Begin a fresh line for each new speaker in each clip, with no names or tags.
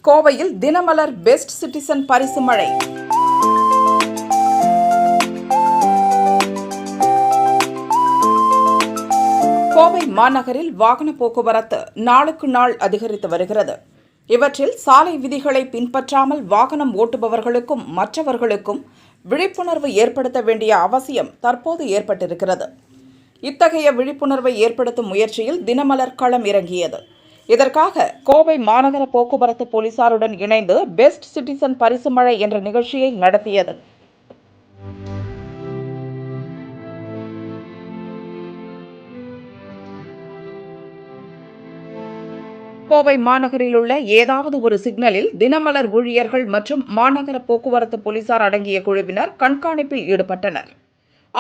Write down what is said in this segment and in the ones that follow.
கோவையில் Dinamalar best citizen பரிசு மழை. கோவை மாநகரில் வாகன போக்குவரத்து நாளுக்கு நாள் அதிகரித்து வருகிறது. இவற்றில் சாலை விதிகளை பின்பற்றாமல் வாகனம் ஓட்டுபவர்களுக்கும் மற்றவர்களுக்கும் விழிப்புணர்வு ஏற்படுத்த வேண்டிய அவசியம் தற்போது ஏற்பட்டிருக்கிறது. இத்தகைய விழிப்புணர்வை ஏற்படுத்தும் முயற்சியில் தினமலர் களம் இறங்கியது. இதற்காக கோவை மாநகர போக்குவரத்து போலீசாருடன் இணைந்து பெஸ்ட் சிட்டிசன் பரிசு மழை என்ற நிகழ்ச்சியை நடத்தியது. கோவை மாநகரில் உள்ள ஏதாவது ஒரு சிக்னலில் தினமலர் ஊழியர்கள் மற்றும் மாநகர போக்குவரத்து போலீசார் அடங்கிய குழுவினர் கண்காணிப்பில் ஈடுபட்டனர்.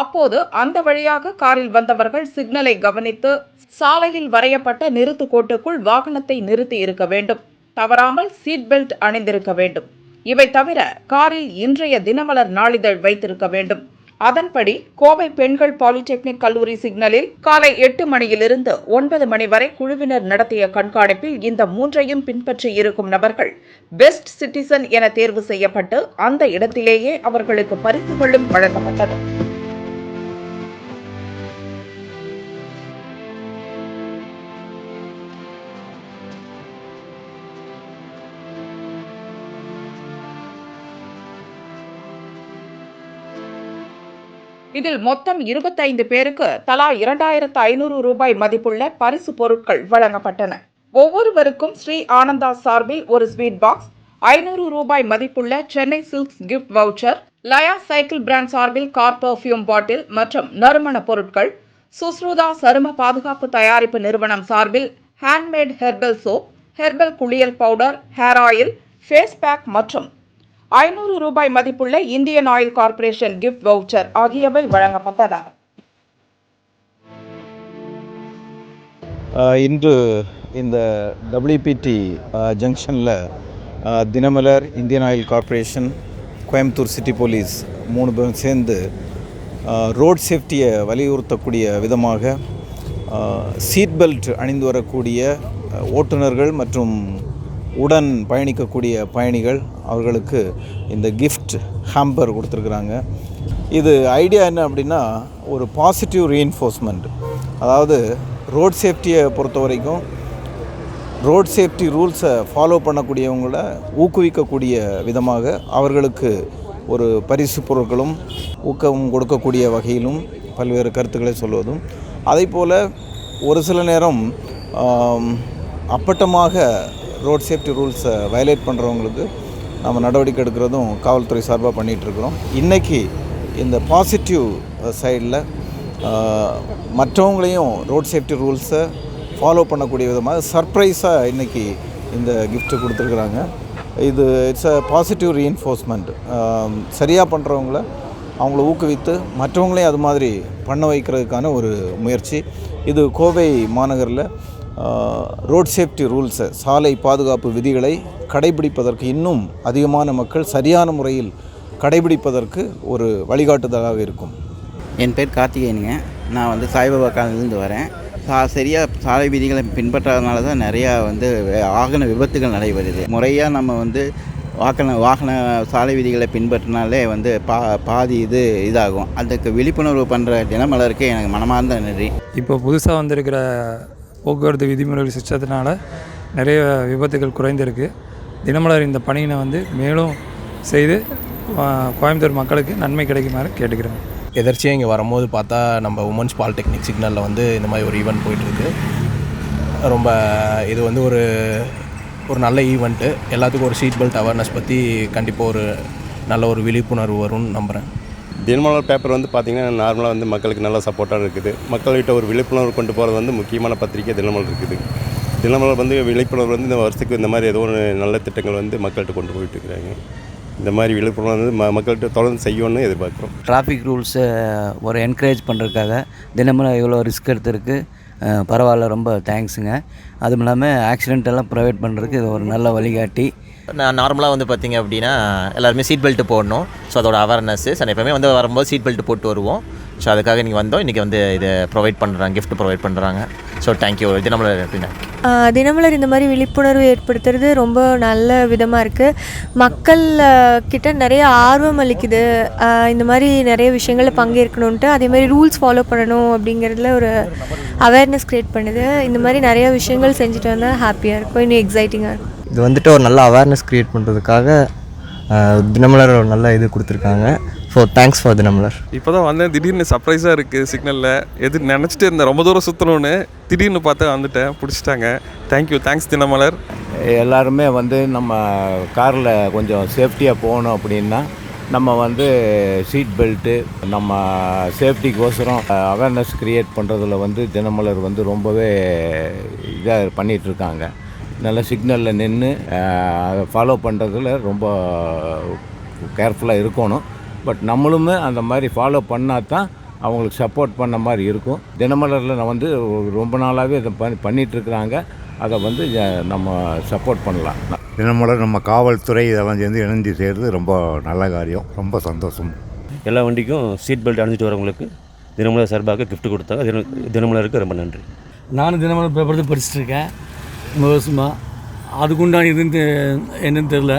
அப்போது அந்த வழியாக காரில் வந்தவர்கள் சிக்னலை கவனித்து சாலையில் வரையப்பட்ட நிறுத்து கோட்டுக்குள் வாகனத்தை நிறுத்தி இருக்க வேண்டும். தவறாமல் சீட் பெல்ட் அணிந்திருக்க வேண்டும். இவை தவிர காரில் இன்றைய தினமலர் நாளிதழ் வைத்திருக்க வேண்டும். அதன்படி கோவை பெண்கள் பாலிடெக்னிக் கல்லூரி சிக்னலில் காலை 8 மணியிலிருந்து 9 மணி வரை குழுவினர் நடத்திய கண்காணிப்பில் இந்த மூன்றையும் பின்பற்றி இருக்கும் நபர்கள் பெஸ்ட் சிட்டிசன் என தேர்வு செய்யப்பட்டு அந்த இடத்திலேயே அவர்களுக்கு பரிசுகளும் வழங்கப்பட்டது. இதில் மொத்தம் 25 பேருக்கு தலா 2500 ரூபாய் மதிப்புள்ள பரிசு பொருட்கள் வழங்கப்பட்டன. ஒவ்வொருவருக்கும் ஸ்ரீ ஆனந்தா சார்பில் ஒரு ஸ்வீட் பாக்ஸ், 500 ரூபாய் மதிப்புள்ள Chennai silks gift voucher, Laya cycle brand சார்பில் கார் பர்ஃபியூம் பாட்டில் மற்றும் நறுமண பொருட்கள், சுஸ்ருதா சரும பாதுகாப்பு தயாரிப்பு நிறுவனம் சார்பில் ஹேண்ட்மேட் ஹெர்பல் சோப், ஹெர்பல் குளியல் powder, hair oil, face pack மற்றும் 500 ரூபாய் மதிப்புள்ள Indian Oil Corporation gift voucher ஆகியவை வழங்கப்பட்டன.
இன்று இந்த WPT ஜங்ஷனில் Dinamalar, Indian Oil Corporation, Coimbatore city police 3 பேரும் சேர்ந்து ரோட் சேஃப்டியை வலியுறுத்தக்கூடிய விதமாக சீட் பெல்ட் அணிந்து வரக்கூடிய ஓட்டுநர்கள் மற்றும் உடன் பயணிக்கக்கூடிய பயணிகள் அவர்களுக்கு இந்த கிஃப்ட் ஹேம்பர் கொடுத்துருக்குறாங்க. இது ஐடியா என்ன அப்படின்னா, ஒரு பாசிட்டிவ் ரீஎன்ஃபோர்ஸ்மெண்ட். அதாவது ரோட் சேஃப்டியை பொறுத்த வரைக்கும் ரோட் சேஃப்டி ரூல்ஸை ஃபாலோ பண்ணக்கூடியவங்கள ஊக்குவிக்கக்கூடிய விதமாக அவர்களுக்கு ஒரு பரிசு பொருட்களும் ஊக்கம் கொடுக்கக்கூடிய வகையிலும் பல்வேறு கருத்துக்களை சொல்வதும், அதே போல் ஒரு சில நேரம் அப்பட்டமாக ரோட் சேஃப்டி ரூல்ஸை வயலேட் பண்ணுறவங்களுக்கு நம்ம நடவடிக்கை எடுக்கிறதும் காவல்துறை சார்பாக பண்ணிகிட்ருக்குறோம். இன்றைக்கி இந்த பாசிட்டிவ் சைடில் மற்றவங்களையும் ரோட் சேஃப்டி ரூல்ஸை ஃபாலோ பண்ணக்கூடிய விதமாக சர்ப்ரைஸாக இன்றைக்கி இந்த கிஃப்ட்டு கொடுத்துருக்குறாங்க. இது இட்ஸ் அ பாசிட்டிவ் ரீஎன்ஃபோர்ஸ்மெண்ட். சரியாக பண்ணுறவங்கள அவங்கள ஊக்குவித்து மற்றவங்களையும் அது மாதிரி பண்ண வைக்கிறதுக்கான ஒரு முயற்சி. இது கோவை மாநகரில் ரோட் சேஃப்டி ரூல்ஸை, சாலை பாதுகாப்பு விதிகளை கடைபிடிப்பதற்கு, இன்னும் அதிகமான மக்கள் சரியான முறையில் கடைபிடிப்பதற்கு ஒரு வழிகாட்டுதலாக இருக்கும்.
என் பேர் கார்த்திகேயனுங்க. நான் சாய்பாபா காலனிலேருந்து வரேன். சரியாக சாலை விதிகளை பின்பற்றாதனால தான் நிறையா வாகன விபத்துகள் நடைபெறுது. முறையாக நம்ம வாகன சாலை விதிகளை பின்பற்றினாலே பாதி இதாகும். அதுக்கு விழிப்புணர்வு பண்ணுற தினமலருக்கு எனக்கு மனமார்ந்த நன்றி.
இப்போ புதுசாக வந்திருக்கிற போக்குவரத்து விதிமுறைகள் சிஸ்டத்தினால நிறைய விபத்துகள் குறைந்திருக்கு. தினமலர் இந்த பணியினை மேலும் செய்து கோயம்புத்தூர் மக்களுக்கு நன்மை கிடைக்குமாறு கேட்டுக்கிறேன்.
எதர்ச்சியாக இங்கே வரும்போது பார்த்தா நம்ம உமன்ஸ் பாலிடெக்னிக் சிக்னலில் இந்த மாதிரி ஒரு ஈவெண்ட் போயிட்டுருக்கு. ரொம்ப இது ஒரு நல்ல ஈவெண்ட்டு. எல்லாத்துக்கும் ஒரு சீட் பெல்ட் அவேர்னஸ் பற்றி கண்டிப்பாக ஒரு நல்ல ஒரு விழிப்புணர்வு வரும்னு நம்புகிறேன்.
தினமலர் பேப்பர் பார்த்திங்கன்னா நார்மலாக மக்களுக்கு நல்லா சப்போர்ட்டாக இருக்குது. மக்கள்கிட்ட ஒரு விழிப்புணர்வு கொண்டு போகிறது முக்கியமான பத்திரிக்கை தினமலர் இருக்குது. தினமலர் விழிப்புணர்வு இந்த வருஷத்துக்கு இந்த மாதிரி ஏதோ ஒரு நல்ல திட்டங்கள் மக்கள்கிட்ட கொண்டு போயிட்டு இருக்கிறாங்க. இந்த மாதிரி விழிப்புணர்வு மக்கள்கிட்ட தொடர்ந்து செய்யணும்னு எதிர்பார்க்குறோம்.
டிராஃபிக் ரூல்ஸை ஒரு என்கரேஜ் பண்ணுறதுக்காக தினமலர் இவ்வளோ ரிஸ்க் எடுத்துருக்கு. பரவாயில்ல, ரொம்ப தேங்க்ஸுங்க. அதுவும் இல்லாமல் ஆக்சிடென்ட் எல்லாம் ப்ரிவென்ட் பண்ணுறதுக்கு இது ஒரு நல்ல வழிகாட்டி.
நான் நார்மலாக வந்து பார்த்திங்க அப்படின்னா எல்லாருமே சீட் பெல்ட் போடணும். ஸோ அதோட அவேர்னஸ்ஸு எப்போயுமே வந்து வரும்போது சீட் பெல்ட் போட்டு வருவோம். ஸோ அதுக்காக இன்றைக்கி வந்தோம். இன்றைக்கி வந்து இதை ப்ரொவைட் பண்ணுறாங்க, கிஃப்ட் ப்ரொவைட் பண்ணுறாங்க. ஸோ தேங்க்யூ தினமலர் எப்படின்னா.
தினமலர் இந்த மாதிரி விழிப்புணர்வு ஏற்படுத்துறது ரொம்ப நல்ல விதமாக இருக்குது. மக்கள் கிட்ட நிறைய ஆர்வம் அளிக்குது. இந்த மாதிரி நிறைய விஷயங்களில் பங்கேற்கணுன்ட்டு, அதே மாதிரி ரூல்ஸ் ஃபாலோ பண்ணணும் அப்படிங்கிறதுல ஒரு அவேர்னஸ் க்ரியேட் பண்ணுது. இந்த மாதிரி நிறைய விஷயங்கள் செஞ்சுட்டு வந்தால் ஹாப்பியாக இருக்கும், இன்னும் எக்ஸைட்டிங்காக இருக்கும்.
இது வந்துட்டு ஒரு நல்ல அவேர்னஸ் க்ரியேட் பண்ணுறதுக்காக தினமலர் ஒரு நல்ல இது கொடுத்துருக்காங்க. So thanks for Dinamalar.
இப்போ தான் வந்தேன், திடீர்னு சர்ப்ரைஸாக இருக்குது சிக்னலில். நினச்சிட்டு இருந்தேன் ரொம்ப தூரம் சுற்றணுன்னு, திடீர்னு பார்த்து வந்துட்டேன், பிடிச்சிட்டாங்க. தேங்க்ஸ் தினமலர்.
எல்லாருமே வந்து நம்ம காரில் கொஞ்சம் சேஃப்டியாக போகணும் அப்படின்னா நம்ம வந்து சீட் பெல்ட்டு நம்ம சேஃப்டிக்கோசரம் அவேர்னஸ் க்ரியேட் பண்ணுறதுல வந்து தினமலர் வந்து ரொம்பவே இதாக பண்ணிகிட்ருக்காங்க. நல்ல சிக்னலில் நின்று அதை ஃபாலோ பண்ணுறதுல ரொம்ப கேர்ஃபுல்லாக இருக்கணும். பட் நம்மளுமே அந்த மாதிரி ஃபாலோ பண்ணால் தான் அவங்களுக்கு சப்போர்ட் பண்ண மாதிரி இருக்கும். தினமலரில் நான் வந்து ரொம்ப நாளாகவே இதை பண்ணிகிட்ருக்குறாங்க. அதை வந்து நம்ம சப்போர்ட் பண்ணலாம்.
தினமலர் நம்ம காவல்துறை இதெல்லாம் சேர்ந்து இணைஞ்சு செய்கிறது ரொம்ப நல்ல காரியம், ரொம்ப சந்தோஷம்.
எல்லா வண்டிக்கும் சீட் பெல்ட் அணிஞ்சிட்டு வரவங்களுக்கு தினமலர் சார்பாக கிஃப்ட் கொடுத்தாங்க. தினமலருக்கு ரொம்ப நன்றி.
நானும் தினமலர் பேப்பர் தான் படிச்சுட்ருக்கேன் ரொம்ப வருஷமாக. அதுக்குண்டான இதுன்னு என்னன்னு தெரில,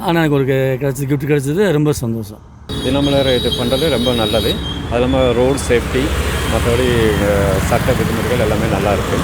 ஆனால் எனக்கு ஒரு கிஃப்ட் கிடச்சது ரொம்ப சந்தோஷம்.
தினமலர் இது பண்ணுறது ரொம்ப நல்லது. அது இல்லாமல் ரோடு சேஃப்டி, மற்றபடி சட்ட விதிமுறைகள் எல்லாமே நல்லாயிருக்கு.